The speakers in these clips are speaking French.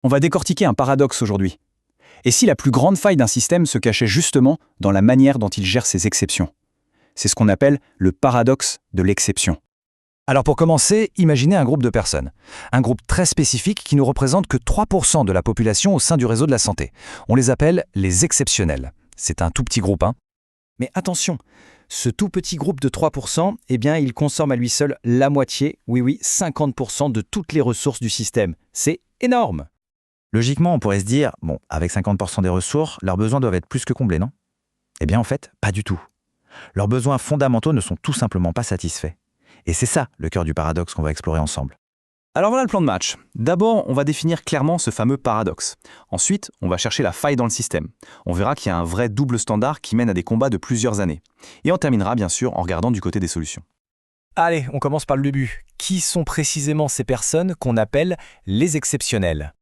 On va décortiquer un paradoxe aujourd'hui. Et si la plus grande faille d'un système se cachait justement dans la manière dont il gère ses exceptions? C'est ce qu'on appelle le paradoxe de l'exception. Alors pour commencer, imaginez un groupe de personnes. Un groupe très spécifique qui ne représente que 3% de la population au sein du réseau de la santé. On les appelle les exceptionnels. C'est un tout petit groupe, hein. Mais attention, ce tout petit groupe de 3%, il consomme à lui seul la moitié, oui, 50% de toutes les ressources du système. C'est énorme! Logiquement, on pourrait se dire, avec 50% des ressources, leurs besoins doivent être plus que comblés, non? Eh bien en fait, pas du tout. Leurs besoins fondamentaux ne sont tout simplement pas satisfaits. Et c'est ça le cœur du paradoxe qu'on va explorer ensemble. Alors voilà le plan de match. D'abord, on va définir clairement ce fameux paradoxe. Ensuite, on va chercher la faille dans le système. On verra qu'il y a un vrai double standard qui mène à des combats de plusieurs années. Et on terminera bien sûr en regardant du côté des solutions. Allez, on commence par le début. Qui sont précisément ces personnes qu'on appelle les exceptionnels?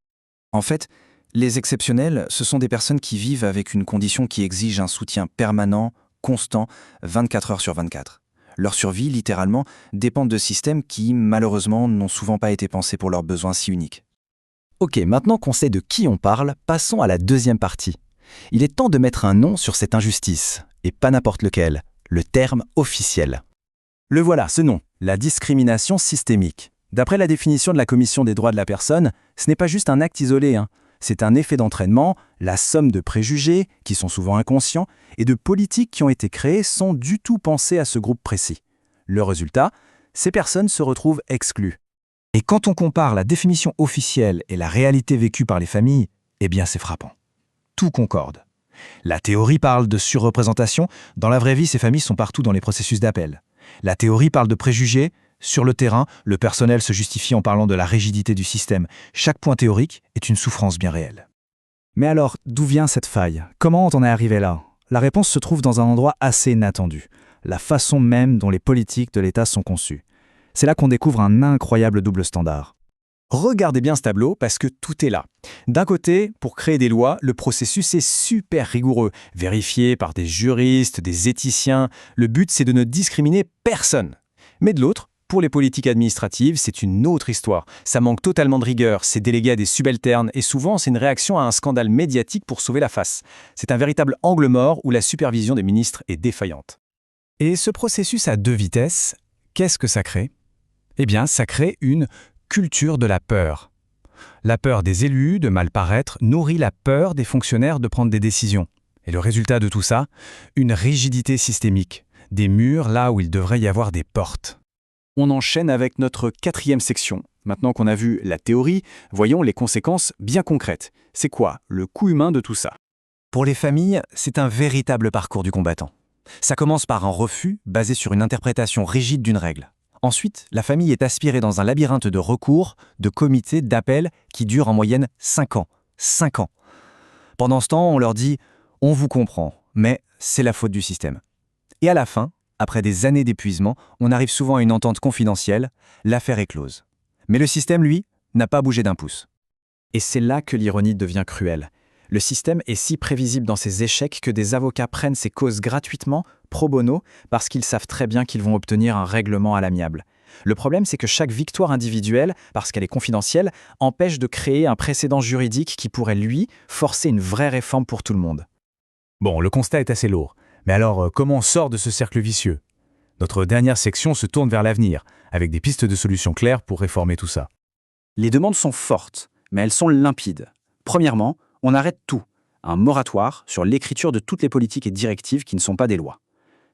En fait, les exceptionnels, ce sont des personnes qui vivent avec une condition qui exige un soutien permanent, constant, 24 heures sur 24. Leur survie, littéralement, dépend de systèmes qui, malheureusement, n'ont souvent pas été pensés pour leurs besoins si uniques. Ok, maintenant qu'on sait de qui on parle, passons à la deuxième partie. Il est temps de mettre un nom sur cette injustice, et pas n'importe lequel, le terme officiel. Le voilà, ce nom, la discrimination systémique. D'après la définition de la Commission des droits de la personne, ce n'est pas juste un acte isolé, C'est un effet d'entraînement, la somme de préjugés, qui sont souvent inconscients, et de politiques qui ont été créées sans du tout penser à ce groupe précis. Le résultat, ces personnes se retrouvent exclues. Et quand on compare la définition officielle et la réalité vécue par les familles, c'est frappant. Tout concorde. La théorie parle de surreprésentation, dans la vraie vie, ces familles sont partout dans les processus d'appel. La théorie parle de préjugés. Sur le terrain, le personnel se justifie en parlant de la rigidité du système. Chaque point théorique est une souffrance bien réelle. Mais alors, d'où vient cette faille? Comment on en est arrivé là? La réponse se trouve dans un endroit assez inattendu, la façon même dont les politiques de l'État sont conçues. C'est là qu'on découvre un incroyable double standard. Regardez bien ce tableau parce que tout est là. D'un côté, pour créer des lois, le processus est super rigoureux, vérifié par des juristes, des éthiciens. Le but, c'est de ne discriminer personne. Mais de l'autre, pour les politiques administratives, c'est une autre histoire. Ça manque totalement de rigueur, c'est délégué à des subalternes et souvent c'est une réaction à un scandale médiatique pour sauver la face. C'est un véritable angle mort où la supervision des ministres est défaillante. Et ce processus à deux vitesses, qu'est-ce que ça crée? Ça crée une culture de la peur. La peur des élus de mal paraître nourrit la peur des fonctionnaires de prendre des décisions. Et le résultat de tout ça, une rigidité systémique, des murs là où il devrait y avoir des portes. On enchaîne avec notre 4e section. Maintenant qu'on a vu la théorie, voyons les conséquences bien concrètes. C'est quoi le coût humain de tout ça? Pour les familles, c'est un véritable parcours du combattant. Ça commence par un refus basé sur une interprétation rigide d'une règle. Ensuite, la famille est aspirée dans un labyrinthe de recours, de comités, d'appels qui durent en moyenne 5 ans. 5 ans. Pendant ce temps, on leur dit « on vous comprend, mais c'est la faute du système ». Et à la fin, après des années d'épuisement, on arrive souvent à une entente confidentielle, l'affaire est close. Mais le système, lui, n'a pas bougé d'un pouce. Et c'est là que l'ironie devient cruelle. Le système est si prévisible dans ses échecs que des avocats prennent ces causes gratuitement, pro bono, parce qu'ils savent très bien qu'ils vont obtenir un règlement à l'amiable. Le problème, c'est que chaque victoire individuelle, parce qu'elle est confidentielle, empêche de créer un précédent juridique qui pourrait, lui, forcer une vraie réforme pour tout le monde. Bon, le constat est assez lourd. Mais alors, comment on sort de ce cercle vicieux? Notre dernière section se tourne vers l'avenir, avec des pistes de solutions claires pour réformer tout ça. Les demandes sont fortes, mais elles sont limpides. Premièrement, on arrête tout. Un moratoire sur l'écriture de toutes les politiques et directives qui ne sont pas des lois.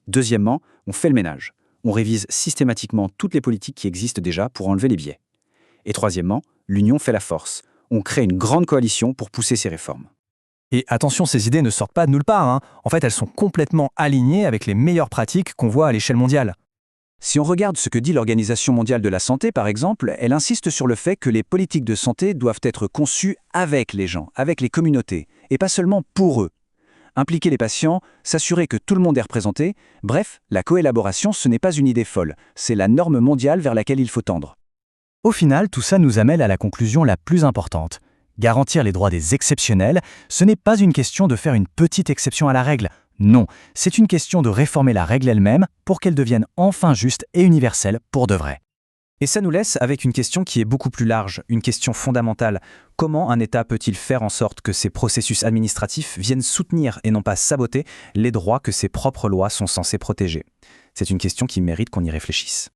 Deuxièmement, on fait le ménage. On révise systématiquement toutes les politiques qui existent déjà pour enlever les biais. Et troisièmement, l'union fait la force. On crée une grande coalition pour pousser ces réformes. Et attention, ces idées ne sortent pas de nulle part. En fait, elles sont complètement alignées avec les meilleures pratiques qu'on voit à l'échelle mondiale. Si on regarde ce que dit l'Organisation mondiale de la santé, par exemple, elle insiste sur le fait que les politiques de santé doivent être conçues avec les gens, avec les communautés, et pas seulement pour eux. Impliquer les patients, s'assurer que tout le monde est représenté, bref, la coélaboration, ce n'est pas une idée folle, c'est la norme mondiale vers laquelle il faut tendre. Au final, tout ça nous amène à la conclusion la plus importante. Garantir les droits des exceptionnels, ce n'est pas une question de faire une petite exception à la règle. Non, c'est une question de réformer la règle elle-même pour qu'elle devienne enfin juste et universelle pour de vrai. Et ça nous laisse avec une question qui est beaucoup plus large, une question fondamentale. Comment un État peut-il faire en sorte que ses processus administratifs viennent soutenir et non pas saboter les droits que ses propres lois sont censées protéger? C'est une question qui mérite qu'on y réfléchisse.